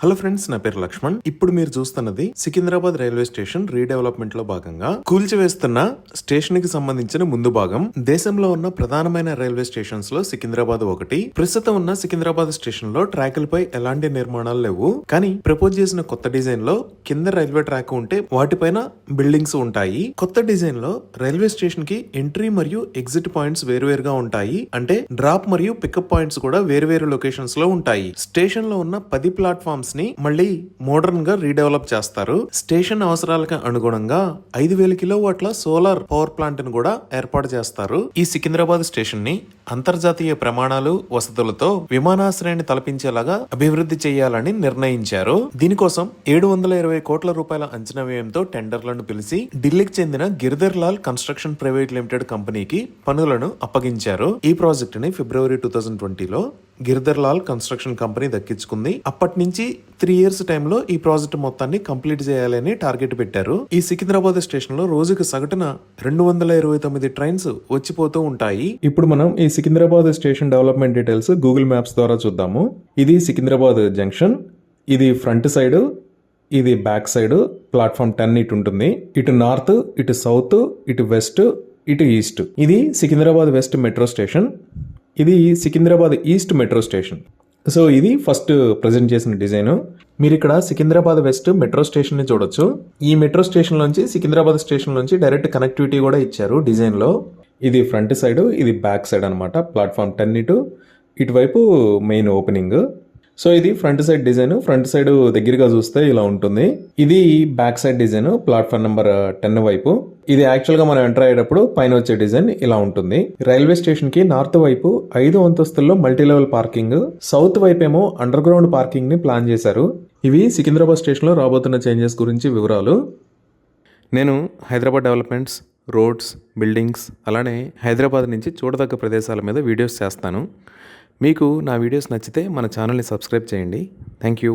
Hello friends, నా పేరు లక్ష్మణ్. ఇప్పుడు మీరు చూస్తున్నది సికింద్రాబాద్ రైల్వే స్టేషన్ రీడెవలప్మెంట్ లో భాగంగా కూల్చివేస్తున్న స్టేషన్ కి సంబంధించిన ముందు భాగం. దేశంలో ఉన్న ప్రధానమైన రైల్వే స్టేషన్స్ లో సికింద్రాబాద్ ఒకటి. ప్రస్తుతం ఉన్న సికింద్రాబాద్ స్టేషన్ లో ట్రాకులపై ఎలాంటి నిర్మాణాలు లేవు, కానీ ప్రపోజ్ చేసిన కొత్త డిజైన్ లో కింద రైల్వే ట్రాక్ ఉంటే వాటిపైన బిల్డింగ్స్ ఉంటాయి. కొత్త డిజైన్ లో రైల్వే స్టేషన్ కి ఎంట్రీ మరియు ఎగ్జిట్ పాయింట్స్ వేరువేరుగా ఉంటాయి. అంటే డ్రాప్ మరియు పికప్ పాయింట్స్ కూడా వేరువేరు లొకేషన్స్ లో ఉంటాయి. స్టేషన్ లో ఉన్న 10 ప్లాట్ఫామ్స్ ని మళ్ళీ మోడర్న్ గా రీడెవలప్ చేస్తారు. స్టేషన్ అవసరాలకు అనుగుణంగా 5000 కిలోవాట్ల సోలార్ పవర్ ప్లాంట్ ను కూడా ఏర్పాటు చేస్తారు. ఈ సికింద్రాబాద్ స్టేషన్ ని అంతర్జాతీయ ప్రమాణాలు వసతులతో విమానాశ్రయాన్ని తలపించేలాగా అభివృద్ధి చేయాలని నిర్ణయించారు. దీనికోసం 720 కోట్ల రూపాయల అంచనా వ్యయంతో టెండర్లను పిలిచి ఢిల్లీకి చెందిన Giridhar Lal construction private limited కంపెనీకి పనులను అప్పగించారు. ఈ ప్రాజెక్ట్ ని ఫిబ్రవరి 2020లో గిరిధర్ లాల్ కన్స్ట్రక్షన్ కంపెనీ దక్కించుకుంది. అప్పటి నుంచి 3 years టైంలో ఈ ప్రాజెక్ట్ మొత్తాన్ని కంప్లీట్ చేయాలని టార్గెట్ పెట్టారు. ఈ సికింద్రాబాద్ స్టేషన్ లో రోజుకు సగటున 229 ట్రైన్స్ వచ్చిపోతూ ఉంటాయి. ఇప్పుడు మనం ఈ Secunderabad station development details Google maps ద్వారా చూద్దాము. ఇది సికింద్రాబాద్ జంక్షన్. ఇది ఫ్రంట్ సైడ్, ఇది బ్యాక్ సైడ్. ప్లాట్ఫామ్ 10 ఇటు ఉంటుంది. ఇటు నార్త్, ఇటు సౌత్, ఇటు వెస్ట్, ఇటు ఈస్ట్. ఇది సికింద్రాబాద్ వెస్ట్ మెట్రో స్టేషన్. ఇది Secunderabad east metro station. So ఇది ఫస్ట్ ప్రజెంట్ చేసిన డిజైన్. మీరు ఇక్కడ సికింద్రాబాద్ వెస్ట్ మెట్రో స్టేషన్ ని చూడొచ్చు. ఈ మెట్రో స్టేషన్ నుంచి సికింద్రాబాద్ స్టేషన్ నుంచి డైరెక్ట్ కనెక్టివిటీ కూడా ఇచ్చారు డిజైన్ లో. ఇది ఫ్రంట్ సైడ్, ఇది బ్యాక్ సైడ్ అనమాట. ప్లాట్ఫామ్ 10 ఇటువైపు మెయిన్ ఓపెనింగ్. సో ఇది front side design. Front side దగ్గరగా చూస్తే ఇలా ఉంటుంది. ఇది back side design platform number 10 వైపు. ఇది యాక్చువల్ గా మనం ఎంటర్ అయ్యేటప్పుడు పైన వచ్చే డిజైన్ ఇలా ఉంటుంది. రైల్వే స్టేషన్ కి నార్త్ వైపు 5 అంతస్తుల్లో మల్టీ లెవెల్ పార్కింగ్, సౌత్ వైపు ఏమో అండర్ గ్రౌండ్ పార్కింగ్ ని ప్లాన్ చేశారు. ఇవి సికింద్రాబాద్ స్టేషన్ లో రాబోతున్న చేంజెస్ గురించి వివరాలు. నేను హైదరాబాద్ డెవలప్మెంట్స్, రోడ్స్, బిల్డింగ్స్, అలానే హైదరాబాద్ నుంచి చూడదగ్గ ప్రదేశాల మీద వీడియోస్ చేస్తాను. మీకు నా వీడియోస్ నచ్చితే మన ఛానల్ని సబ్స్క్రైబ్ చేయండి. Thank you.